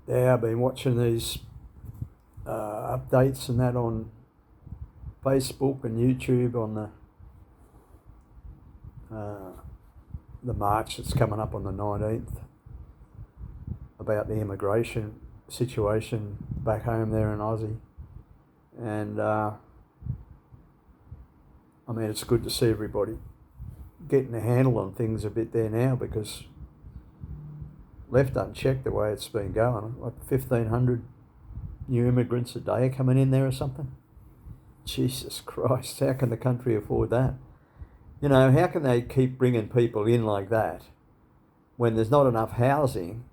Yeah, I've been watching these updates and that on Facebook and YouTube on the march that's coming up on the 19th about the immigration situation back home there in Aussie. And I mean, it's good to see everybody getting a handle on things a bit there now, because left unchecked the way it's been going, like 1,500 new immigrants a day coming in there or something. Jesus Christ, how can the country afford that? You know, how can they keep bringing people in like that when there's not enough housing?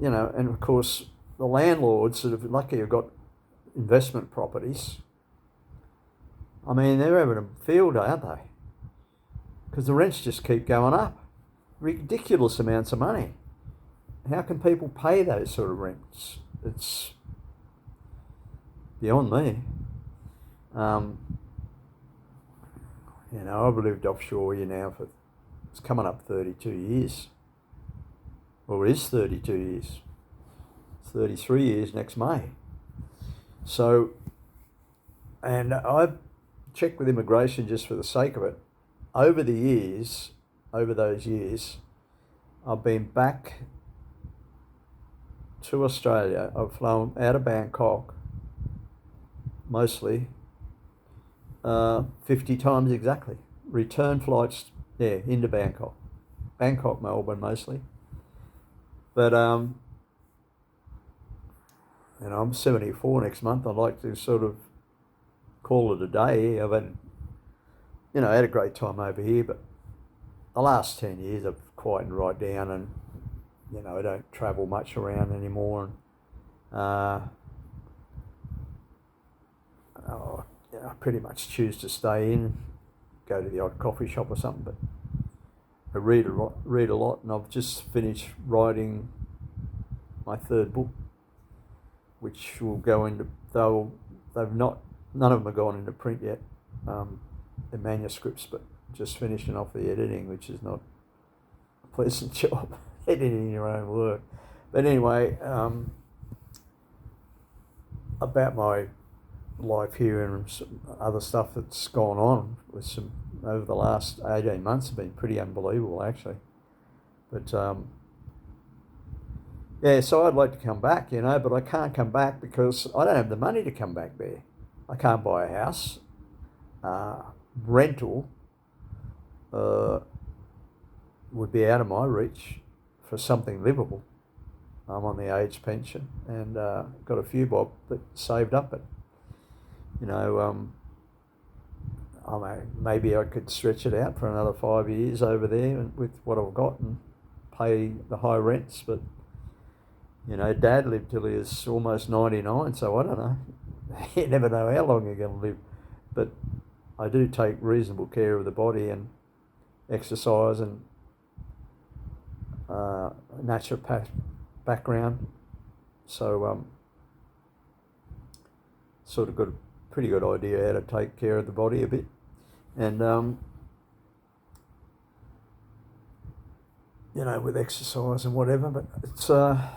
You know, and of course the landlords that have lucky have got investment properties. I mean, they're having a field day, aren't they? Because the rents just keep going up. Ridiculous amounts of money. How can people pay those sort of rents? It's beyond me. You know, I've lived offshore here now for, it's coming up 32 years. Well, it is 32 years. It's 33 years next May. So, and I've checked with immigration just for the sake of it. Over those years, I've been back to Australia. I've flown out of Bangkok, mostly, 50 times exactly. Return flights, yeah, into Bangkok. Bangkok, Melbourne mostly. But, you know, I'm 74 next month. I'd like to sort of call it a day. I've had, you know, had a great time over here, but the last 10 years I've quietened right down, and, you know, I don't travel much around anymore. And, I pretty much choose to stay in, go to the odd coffee shop or something, but I read a lot, and I've just finished writing my third book, which will go into, none of them have gone into print yet, the manuscripts, but just finishing off the editing, which is not a pleasant job, editing your own work. But anyway, about my life here and some other stuff that's gone on with some over the last 18 months have been pretty unbelievable, actually. But yeah, so I'd like to come back, you know, but I can't come back because I don't have the money to come back there. I can't buy a house. Rental would be out of my reach for something livable. I'm on the age pension and got a few bob that saved up, but, you know, I mean, maybe I could stretch it out for another 5 years over there with what I've got and pay the high rents. But, you know, Dad lived till he was almost 99, so I don't know. You never know how long you're going to live. But I do take reasonable care of the body and exercise and naturopath background. So sort of got a pretty good idea how to take care of the body a bit. And, you know, with exercise and whatever. But it's, yeah,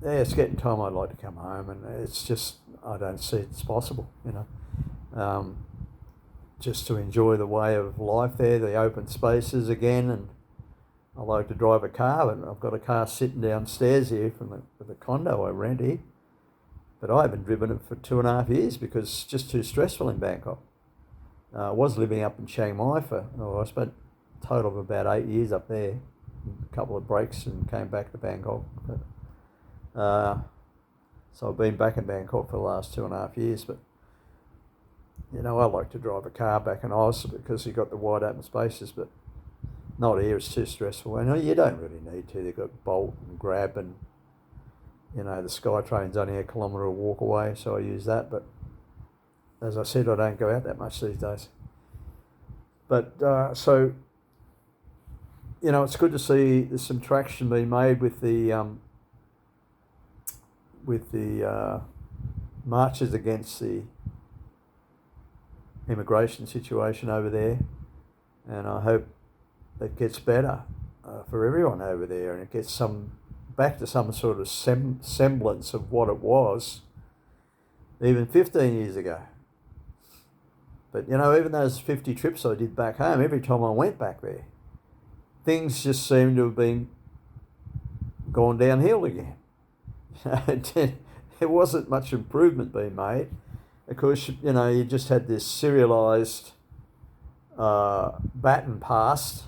it's getting time I'd like to come home, and it's just, I don't see it's possible, you know. Just to enjoy the way of life there, the open spaces again, and I like to drive a car, and I've got a car sitting downstairs here from the condo I rent here, but I haven't driven it for 2.5 years because it's just too stressful in Bangkok. I was living up in Chiang Mai I spent a total of about 8 years up there, a couple of breaks, and came back to Bangkok. But, so I've been back in Bangkok for the last 2.5 years, but, you know, I like to drive a car back in Oz because you've got the wide open spaces, but not here, it's too stressful. And you don't really need to. They've got Bolt and Grab, and, you know, the SkyTrain's only a kilometre walk away, so I use that. But as I said, I don't go out that much these days. But so, you know, it's good to see there's some traction being made with the marches against the immigration situation over there, and I hope it gets better for everyone over there, and it gets some back to some sort of semblance of what it was even 15 years ago. But, you know, even those 50 trips I did back home, every time I went back there, things just seemed to have been gone downhill again. There wasn't much improvement being made. Of course, you know, you just had this serialised baton passed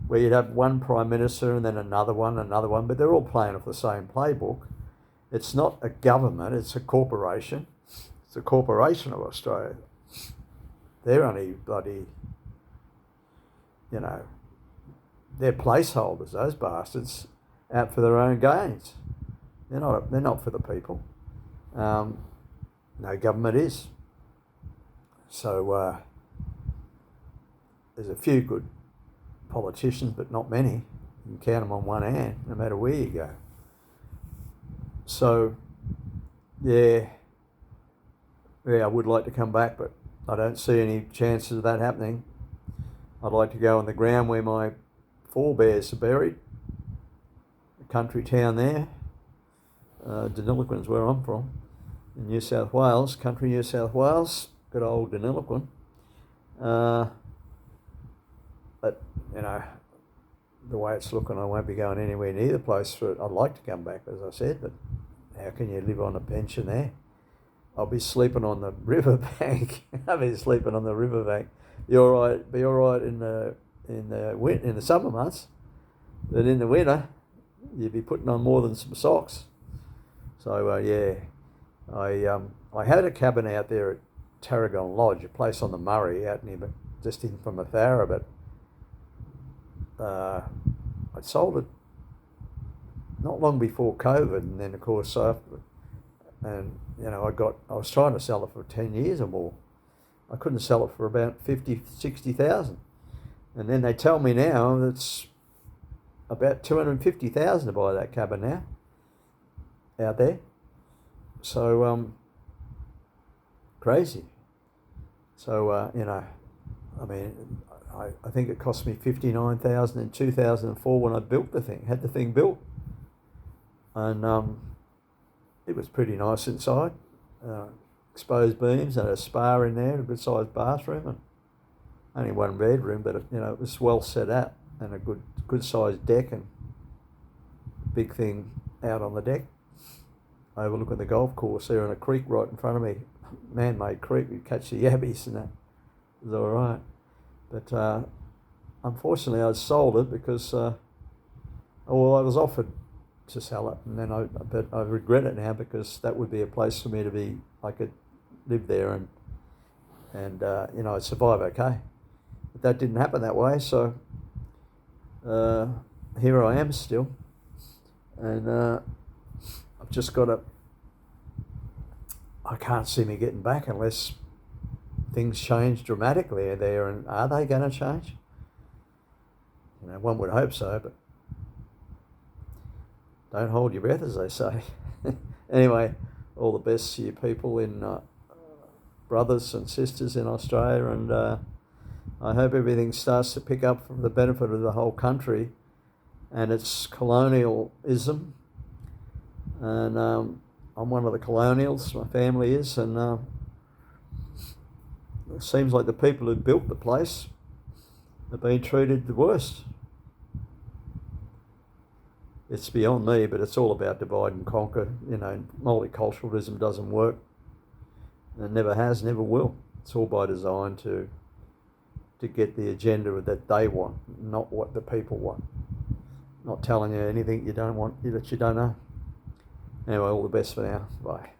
where you'd have one Prime Minister and then another one, but they're all playing off the same playbook. It's not a government, it's a corporation. It's a corporation of Australia. They're only bloody, you know, they're placeholders, those bastards, out for their own gains. They're not for the people. No government is. So there's a few good politicians, but not many. You can count them on one hand, no matter where you go. So, yeah, I would like to come back, but I don't see any chances of that happening. I'd like to go on the ground where my forebears are buried, a country town there. Deniliquin's where I'm from, in New South Wales, country New South Wales, good old Deniliquin. But, you know, the way it's looking, I won't be going anywhere near the place. I'd like to come back, as I said, but how can you live on a pension there? I'll be sleeping on the riverbank. I'll be sleeping on the riverbank. Be all right in the summer months, but in the winter, you'd be putting on more than some socks. So yeah, I had a cabin out there at Tarragon Lodge, a place on the Murray, out near, just in from Athara, but I sold it not long before COVID, and then of course after, and you know, I was trying to sell it for 10 years or more. I couldn't sell it for about 50, 60,000. And then they tell me now it's about 250,000 to buy that cabin now out there. So crazy. So you know, I mean, I think it cost me 59,000 in 2004 when I built the thing, had the thing built, and it was pretty nice inside. Exposed beams and a spa in there, a good sized bathroom, and only one bedroom, but you know, it was well set up, and a good sized deck, and big thing out on the deck, overlooking the golf course there, and a creek right in front of me, man-made creek. We'd catch the yabbies, and that was all right. But unfortunately, I sold it because, I was offered to sell it, and then but I regret it now, because that would be a place for me to be. I could live there and you know, I'd survive okay. But that didn't happen that way, so here I am still, and I've just got to. I can't see me getting back unless things change dramatically there, and are they going to change? You know, one would hope so, but don't hold your breath, as they say. Anyway, all the best to you people, in brothers and sisters in Australia, and I hope everything starts to pick up for the benefit of the whole country and its colonialism. And I'm one of the colonials, my family is, and it seems like the people who built the place have been treated the worst. It's beyond me, but it's all about divide and conquer. You know, multiculturalism doesn't work. It never has, never will. It's all by design to get the agenda that they want, not what the people want. Not telling you anything you don't want, that you don't know. Anyway, all the best for now. Bye.